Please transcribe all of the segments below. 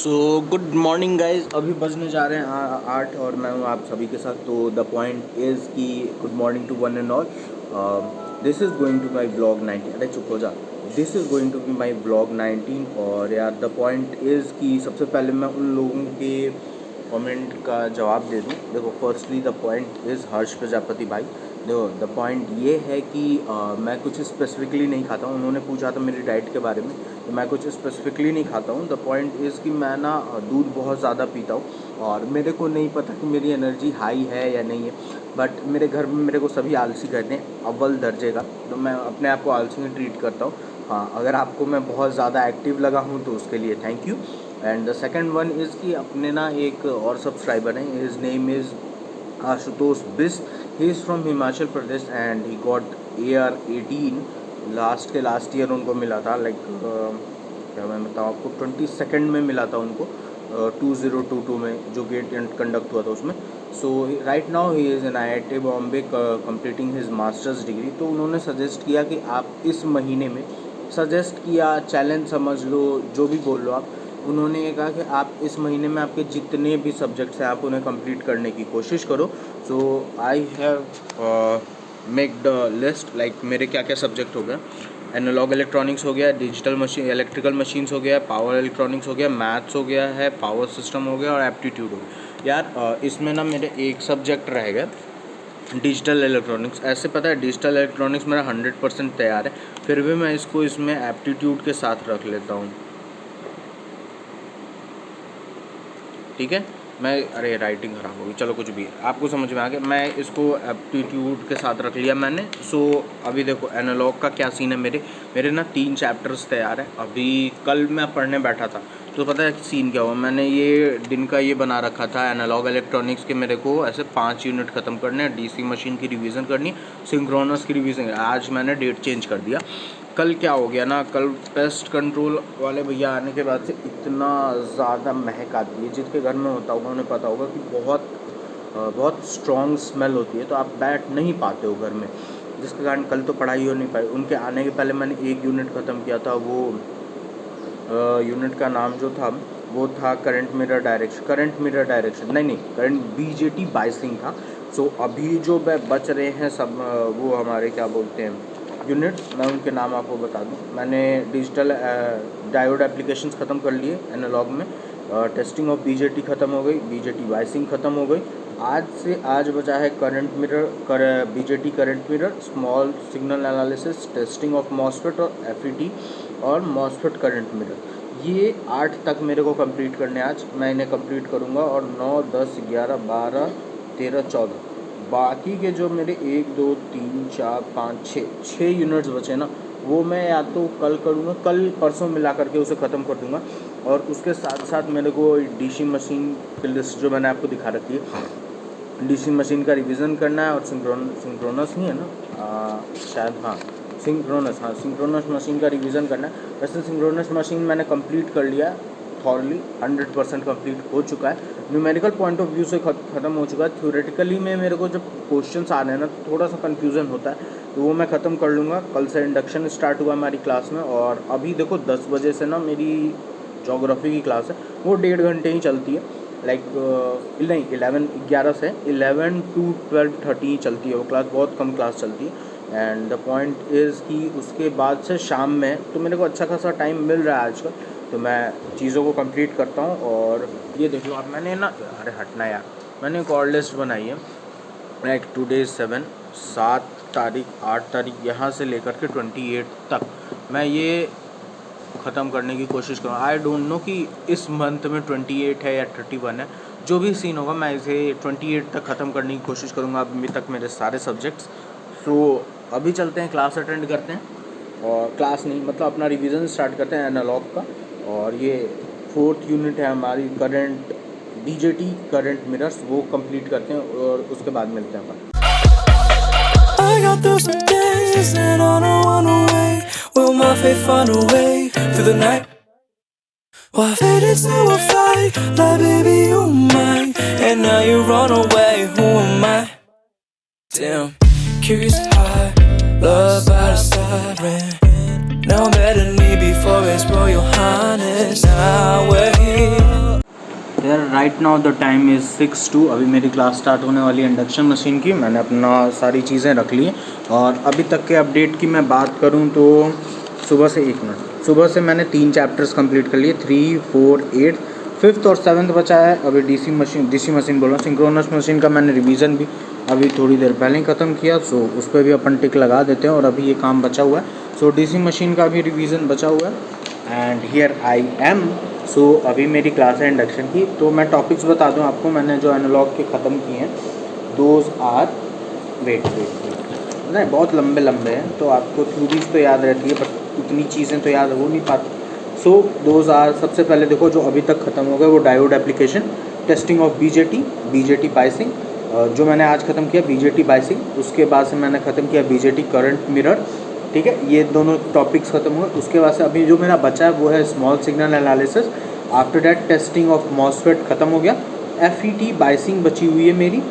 So good morning guys. अभी बजने जा रहे हैं 8 और मैं हूँ आप सभी के साथ। तो द पॉइंट इज़ कि good morning to one and all. This is going to my blog 19। अरे चुप हो जा। This is going to be my blog 19। और यार द पॉइंट इज़ कि सबसे पहले मैं उन लोगों के कमेंट का जवाब दे दूँ। देखो, फर्स्टली द पॉइंट इज़ हर्ष प्रजापति भाई। देखो, द पॉइंट ये है कि मैं कुछ स्पेसिफिकली नहीं खाता हूँ। उन्होंने पूछा था मेरी डाइट के बारे में, तो मैं कुछ स्पेसिफिकली नहीं खाता हूँ। द पॉइंट इज़ कि मैं ना दूध बहुत ज़्यादा पीता हूँ और मेरे को नहीं पता कि मेरी एनर्जी हाई है या नहीं है, बट मेरे घर में मेरे को सभी आलसी कहते हैं, अव्वल दर्जे का। तो मैं अपने आप को आलसी में ट्रीट करता हूँ। हाँ, अगर आपको मैं बहुत ज़्यादा एक्टिव लगा हूँ तो उसके लिए thank you. And the second one is कि अपने ना एक और सब्सक्राइबर हैं, his name is Ashutosh Bisht. He is from Himachal Pradesh and he got AR18 last year उनको मिला था। लाइक क्या मैं बताऊँ आपको, 22 में मिला था उनको, 2022 में जो गेट कंडक्ट हुआ था उसमें। So right now he is in IIT Bombay completing his masters degree. तो उन्होंने सजेस्ट किया कि आप इस महीने में, सजेस्ट किया, चैलेंज समझ लो, जो भी बोल लो आप, उन्होंने ये कहा कि आप इस महीने में आपके जितने भी सब्जेक्ट्स हैं आप उन्हें कंप्लीट करने की कोशिश करो। So I have make the list, like मेरे क्या क्या सब्जेक्ट हो गए। एनालॉग इलेक्ट्रॉनिक्स हो गया, डिजिटल मशीन इलेक्ट्रिकल मशीन्स हो गया, पावर इलेक्ट्रॉनिक्स हो गया, मैथ्स हो गया है, पावर सिस्टम हो गया और एप्टीट्यूड हो गया। यार इसमें ना मेरे एक सब्जेक्ट रह गया, डिजिटल इलेक्ट्रॉनिक्स। ऐसे पता है डिजिटल इलेक्ट्रॉनिक्स मेरा 100% तैयार है, फिर भी मैं इसको इसमें एप्टीट्यूड के साथ रख लेता हूँ। ठीक है, मैं अरे राइटिंग ख़राब होगी, चलो कुछ भी, आपको समझ में आ गया। मैं इसको एप्टीट्यूड के साथ रख लिया मैंने। सो अभी देखो एनालॉग का क्या सीन है। मेरे ना 3 चैप्टर्स तैयार हैं। अभी कल मैं पढ़ने बैठा था तो पता है सीन क्या हुआ। मैंने ये दिन का ये बना रखा था एनालॉग इलेक्ट्रॉनिक्स के, मेरे को ऐसे 5 यूनिट ख़त्म करने हैं, DC मशीन की रिवीजन करनी, सिंक्रोनस की रिवीजन। आज मैंने डेट चेंज कर दिया। कल क्या हो गया ना, कल पेस्ट कंट्रोल वाले भैया आने के बाद से इतना ज़्यादा महक आती है, जिसके घर में होता होगा उन्हें पता होगा कि बहुत स्ट्रॉन्ग स्मेल होती है, तो आप बैठ नहीं पाते हो घर में, जिसके कारण कल तो पढ़ाई हो नहीं पाई। उनके आने के पहले मैंने एक यूनिट ख़त्म किया था। वो यूनिट का नाम जो था वो था करंट मिरर डायरेक्शन नहीं, करंट BJT बाइसिंग था। सो अभी जो बच रहे हैं सब वो हमारे क्या बोलते हैं यूनिट्स, मैं उनके नाम आपको बता दूं। मैंने डिजिटल डायोड एप्लीकेशंस ख़त्म कर लिए एनालॉग में, टेस्टिंग ऑफ BJT ख़त्म हो गई, BJT वाइसिंग ख़त्म हो गई। आज बचा है current mirror, BJT current mirror, small signal analysis, testing of MOSFET और FET और मॉसफेट करंट मिरर। ये 8 तक मेरे को कंप्लीट करने आज मैं इन्हें कंप्लीट करूँगा। और 9, 10, 11, 12, 13, 14 बाकी के जो मेरे 1, 2, 3, 4, 5, 6 यूनिट्स बचे ना, वो मैं या तो कल करूँगा, कल परसों मिला करके उसे ख़त्म कर दूँगा। और उसके साथ साथ मेरे को DC मशीन की लिस्ट जो मैंने आपको दिखा रखी है, DC मशीन का रिवीजन करना है। और सिंक्रोनस नहीं है ना, शायद हाँ सिंक्रोनस मशीन का रिवीजन करना है। वैसे सिंक्रोनस मशीन मैंने कंप्लीट कर लिया थॉरली, 100% कंप्लीट हो चुका है। न्यूमेरिकल पॉइंट ऑफ व्यू से ख़त्म हो चुका है। थ्योरेटिकली में मेरे को जब क्वेश्चंस आ रहे हैं ना तो थोड़ा सा कन्फ्यूज़न होता है, तो वो मैं ख़त्म कर लूँगा। कल से इंडक्शन स्टार्ट हुआ हमारी क्लास में, और अभी देखो 10 बजे से ना मेरी जोग्राफ़ी की क्लास है, वो 1.5 घंटे ही चलती है। लाइक नहीं 11 से 11 to 12:30 चलती है वो क्लास, बहुत कम क्लास चलती है। एंड द पॉइंट इज़ कि उसके बाद से शाम में तो मेरे को अच्छा खासा टाइम मिल रहा है आजकल, तो मैं चीज़ों को कंप्लीट करता हूँ। और ये देख लो, अब मैंने ना, अरे हटना यार, मैंने एक और लिस्ट बनाई है। लाइक टुडे 7 तारीख 8 तारीख यहाँ से लेकर के 28 तक मैं ये ख़त्म करने की कोशिश करूँ। आई डोंट नो कि इस मंथ में 28 है या 31 है, जो भी सीन होगा मैं इसे 28 तक ख़त्म करने की कोशिश करूँगा, अभी तक मेरे सारे सब्जेक्ट्स। सो अभी चलते हैं, क्लास अटेंड करते हैं, और क्लास नहीं मतलब अपना रिवीजन स्टार्ट करते हैं एनालॉग का। और ये 4th यूनिट है हमारी करंट BJT करंट मिरर्स, वो कंप्लीट करते हैं और उसके बाद मिलते हैं अपन। I got through some days and on a run away. Will my fate find a way through the night? Well, I faded to a fight, like baby you're mine, and now you run away. Who am I? Damn, curious high, love by the siren. Now I'm better need before it's Royal Highness. Now we're here. यार right now the time is 6:02। अभी मेरी class start होने वाली है induction machine की। मैंने अपना सारी चीज़ें रख ली हैं और अभी तक के अपडेट की मैं बात करूं तो सुबह से मैंने 3 चैप्टर्स कंप्लीट कर लिए, 3, 4, 8, 5th और 7th बचा है। अभी डीसी मशीन बोल रहा हूँ, सिंक्रोनस मशीन का मैंने रिवीजन भी अभी थोड़ी देर पहले ही ख़त्म किया। सो उस पर भी अपन टिक लगा देते हैं और अभी ये काम बचा हुआ है। सो डीसी मशीन का भी रिवीजन बचा हुआ है एंड हियर आई एम। सो अभी मेरी क्लास है इंडक्शन की। तो मैं टॉपिक्स बता दूं आपको, मैंने जो एनालॉग के ख़त्म किए हैं दोज आर वेट नहीं बहुत लंबे हैं, तो आपको थ्योरीज तो याद रहती है बट उतनी चीज़ें तो याद हो नहीं पाती। सो दोज आर, सबसे पहले देखो जो अभी तक ख़त्म हो गया वो diode application, testing of BJT biasing, जो मैंने आज ख़त्म किया बीजेटी बाइसिंग। उसके बाद से मैंने ख़त्म किया बीजेटी करंट मिरर। ठीक है, ये दोनों टॉपिक्स ख़त्म हुए। उसके बाद से अभी जो मेरा बचा है वो है small signal analysis. After that testing of MOSFET ख़त्म हो गया। एफईटी बाइसिंग बची हुई है मेरी,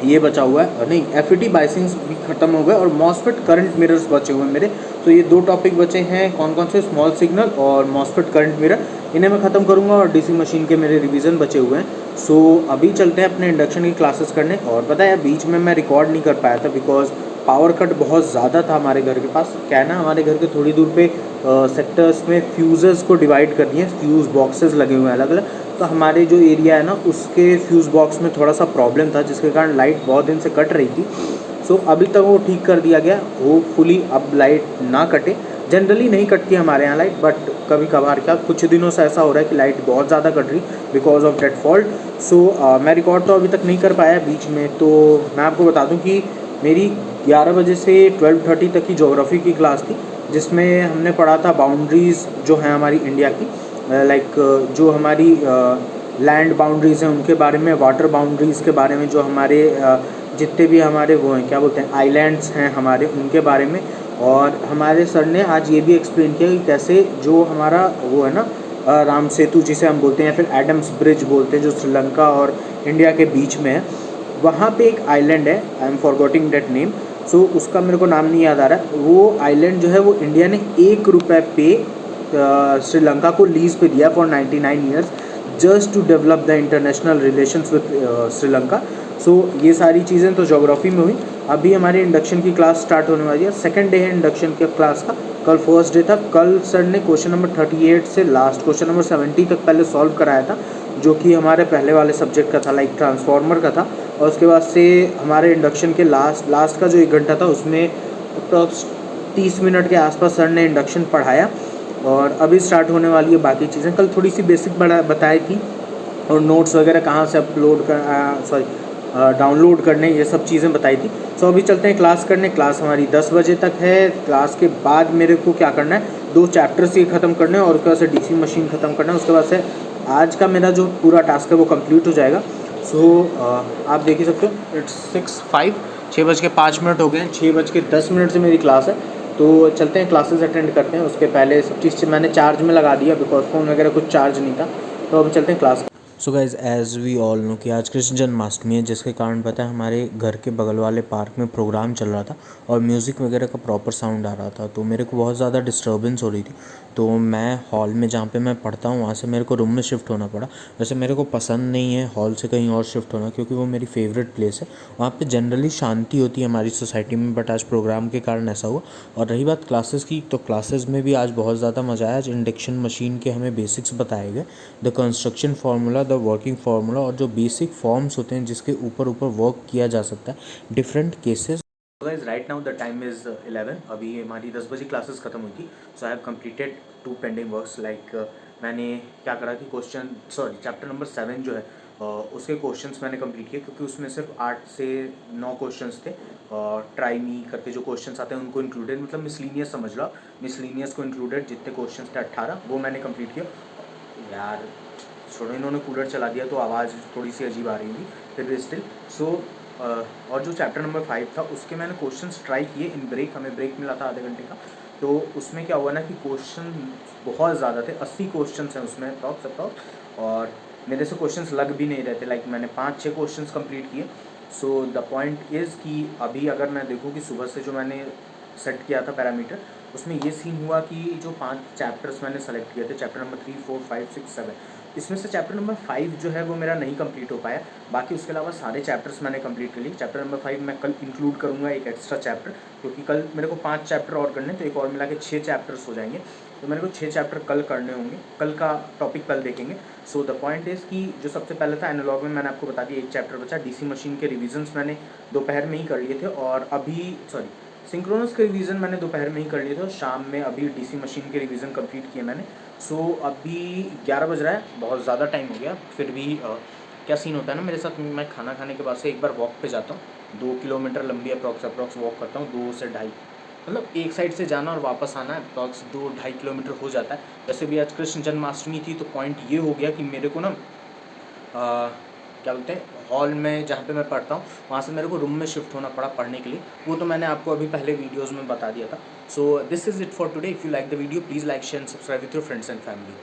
ये बचा हुआ है, नहीं एफईटी बाइसिंग्स भी ख़त्म हो गए और मॉसफेट करंट मिरर्स बचे हुए हैं मेरे। तो ये 2 टॉपिक बचे हैं, कौन कौन से, स्मॉल सिग्नल और मॉसफेट करंट मिरर। इन्हें मैं ख़त्म करूँगा और डीसी मशीन के मेरे रिवीजन बचे हुए हैं। सो अभी चलते हैं अपने इंडक्शन की क्लासेस करने। और पता है बीच में मैं रिकॉर्ड नहीं कर पाया था बिकॉज पावर कट बहुत ज़्यादा था हमारे घर के पास। क्या है ना, हमारे घर के थोड़ी दूर पे सेक्टर्स में फ्यूज़ेस को डिवाइड कर दिए, फ्यूज़ बॉक्सेस लगे हुए हैं अलग अलग। तो हमारे जो एरिया है ना उसके फ्यूज़ बॉक्स में थोड़ा सा प्रॉब्लम था जिसके कारण लाइट बहुत दिन से कट रही थी। सो अभी तक वो ठीक कर दिया गया, होपफुली अब लाइट ना कटे। जनरली नहीं कटती हमारे यहाँ लाइट, बट कभी कभार क्या कुछ दिनों से ऐसा हो रहा है कि लाइट बहुत ज़्यादा कट रही बिकॉज ऑफ डेट फॉल्ट। सो मैं रिकॉर्ड तो अभी तक नहीं कर पाया बीच में। तो मैं आपको बता दूं कि मेरी 11 बजे से 12:30 तक की ज्योग्राफी की क्लास थी जिसमें हमने पढ़ा था बाउंड्रीज़ जो हैं हमारी इंडिया की, लाइक जो हमारी लैंड बाउंड्रीज़ हैं उनके बारे में, वाटर बाउंड्रीज़ के बारे में, जो हमारे जितने भी हमारे वो हैं क्या बोलते हैं आइलैंड्स हैं हमारे, उनके बारे में। और हमारे सर ने आज ये भी एक्सप्लेन किया कि कैसे जो हमारा वो है ना राम सेतु जिसे हम बोलते हैं या फिर एडम्स ब्रिज बोलते हैं जो श्रीलंका और इंडिया के बीच में है, वहाँ पे एक आइलैंड है, आई एम फॉरगॉटिंग दैट नेम। सो उसका मेरे को नाम नहीं याद आ रहा है। वो आइलैंड जो है वो इंडिया ने 1 रुपये पे श्रीलंका को लीज पे दिया for 99 years just to develop the international relations with Sri Lanka. सो ये सारी चीज़ें तो ज्योग्राफी में हुई। अभी हमारी इंडक्शन की क्लास स्टार्ट होने वाली है, सेकंड डे है इंडक्शन के क्लास का। कल फर्स्ट डे था। कल सर ने क्वेश्चन नंबर 38 से लास्ट क्वेश्चन नंबर 70 तक पहले सॉल्व कराया था, जो कि हमारे पहले वाले सब्जेक्ट का था, लाइक ट्रांसफार्मर का था। और उसके बाद से हमारे इंडक्शन के लास्ट का जो 1 घंटा था उसमें अप्रॉक्स 30 मिनट के आसपास सर ने इंडक्शन पढ़ाया। और अभी स्टार्ट होने वाली है बाकी चीज़ें। कल थोड़ी सी बेसिक बताई थी और नोट्स वगैरह कहाँ से डाउनलोड करने, ये सब चीज़ें बताई थी। सो अभी चलते हैं क्लास करने। क्लास हमारी 10 बजे तक है। क्लास के बाद मेरे को क्या करना है, 2 चैप्टर्स ये ख़त्म करने हैं और उसके बाद से डीसी मशीन ख़त्म करना है। उसके बाद से आज का मेरा जो पूरा टास्क है वो कंप्लीट हो जाएगा। सो आप देख ही सकते हो, इट्स 6:05, 6:05 हो गए हैं। 6:10 से मेरी क्लास है। तो चलते हैं क्लासेस अटेंड करते हैं। उसके पहले सब चीज़ मैंने चार्ज में लगा दिया बिकॉज फ़ोन वगैरह कुछ चार्ज नहीं था। तो अभी चलते हैं class. So guys as we all know कि आज कृष्ण जन्माष्टमी है, जिसके कारण पता है हमारे घर के बगल वाले पार्क में प्रोग्राम चल रहा था और म्यूज़िक वगैरह का प्रॉपर साउंड आ रहा था। तो मेरे को बहुत ज़्यादा डिस्टर्बेंस हो रही थी। तो मैं हॉल में जहाँ पे मैं पढ़ता हूँ वहाँ से मेरे को रूम में शिफ्ट होना पड़ा। वैसे मेरे को पसंद नहीं है हॉल से कहीं और शिफ्ट होना, क्योंकि वो मेरी फेवरेट प्लेस है। वहाँ पे जनरली शांति होती है हमारी सोसाइटी में, बट आज प्रोग्राम के कारण ऐसा हुआ। और रही बात क्लासेस की, तो क्लासेस में भी आज बहुत ज़्यादा मज़ा आया। आज इंडक्शन मशीन के हमें बेसिक्स बताए गए, the construction formula, the working formula और जो बेसिक फॉर्म्स होते हैं जिसके ऊपर वर्क किया जा सकता है, different cases. Guys right now the time is 11। अभी हमारी 10 बजे क्लासेस खत्म हुई थी। So I have completed 2 pending works. Like मैंने क्या करा कि चैप्टर नंबर 7 जो है उसके क्वेश्चंस मैंने कंप्लीट किए, क्योंकि उसमें सिर्फ 8 से 9 क्वेश्चंस थे। और ट्राई मी करके जो क्वेश्चंस आते हैं उनको इंक्लूडेड, मतलब मिसलीनियस समझ लो, मिसलीनियस को इंक्लूडेड जितने क्वेश्चंस थे 18 वो मैंने कंप्लीट किया। यार छोड़ो, इन्होंने कूलर चला दिया तो आवाज़ थोड़ी सी अजीब आ रही थी, फिर भी स्टिल। सो और जो चैप्टर नंबर 5 था उसके मैंने क्वेश्चंस ट्राई किए इन ब्रेक, हमें ब्रेक मिला था आधे घंटे का। तो उसमें क्या हुआ ना कि क्वेश्चन बहुत ज़्यादा थे, 80 क्वेश्चन हैं उसमें अप्रॉक्स। और मेरे से क्वेश्चंस लग भी नहीं रहे थे, लाइक मैंने 5-6 क्वेश्चंस कंप्लीट किए। सो द पॉइंट इज़ कि अभी अगर मैं देखूँ कि सुबह से जो मैंने सेट किया था पैरामीटर, उसमें ये सीन हुआ कि जो 5 चैप्टर्स मैंने सेलेक्ट किए थे, चैप्टर नंबर 3, 4, 5, 6, 7, इसमें से चैप्टर नंबर 5 जो है वो मेरा नहीं कंप्लीट हो पाया, बाकी उसके अलावा सारे चैप्टर्स मैंने कंप्लीट कर लिए। चैप्टर नंबर 5 मैं कल इंक्लूड करूँगा एक एक्स्ट्रा चैप्टर, क्योंकि कल मेरे को 5 चैप्टर और करने, तो एक और मिला के 6 चैप्टर्स हो जाएंगे। तो मेरे को 6 चैप्टर कल करने होंगे, कल का टॉपिक कल देखेंगे। सो द पॉइंट इज़ कि जो सबसे पहले था एनालॉग में मैंने आपको बता दिया, एक चैप्टर बचा। डीसी मशीन के रिविजन्स मैंने दोपहर में ही कर लिए थे, और अभी सिंक्रोनस के रिवीजन मैंने दोपहर में ही कर लिए थे, और शाम में अभी डीसी मशीन के रिवीजन कंप्लीट किए मैंने। सो अभी 11 बज रहा है, बहुत ज़्यादा टाइम हो गया। फिर भी क्या सीन होता है ना मेरे साथ, मैं खाना खाने के बाद से एक बार वॉक पे जाता हूँ, 2 किलोमीटर लंबी अप्रॉक्स वॉक करता हूँ, 2 से ढाई, मतलब एक साइड से जाना और वापस आना, अप्रॉक्स 2-2.5 किलोमीटर हो जाता है। वैसे भी आज कृष्ण जन्माष्टमी थी, तो पॉइंट ये हो गया कि मेरे को ना क्या बोलते हैं, हॉल में जहाँ पे मैं पढ़ता हूँ वहाँ से मेरे को रूम में शिफ्ट होना पड़ा पढ़ने के लिए। वो तो मैंने आपको अभी पहले वीडियोज़ में बता दिया था। So this is it for today. If you like the video please like share and subscribe with your friends and family.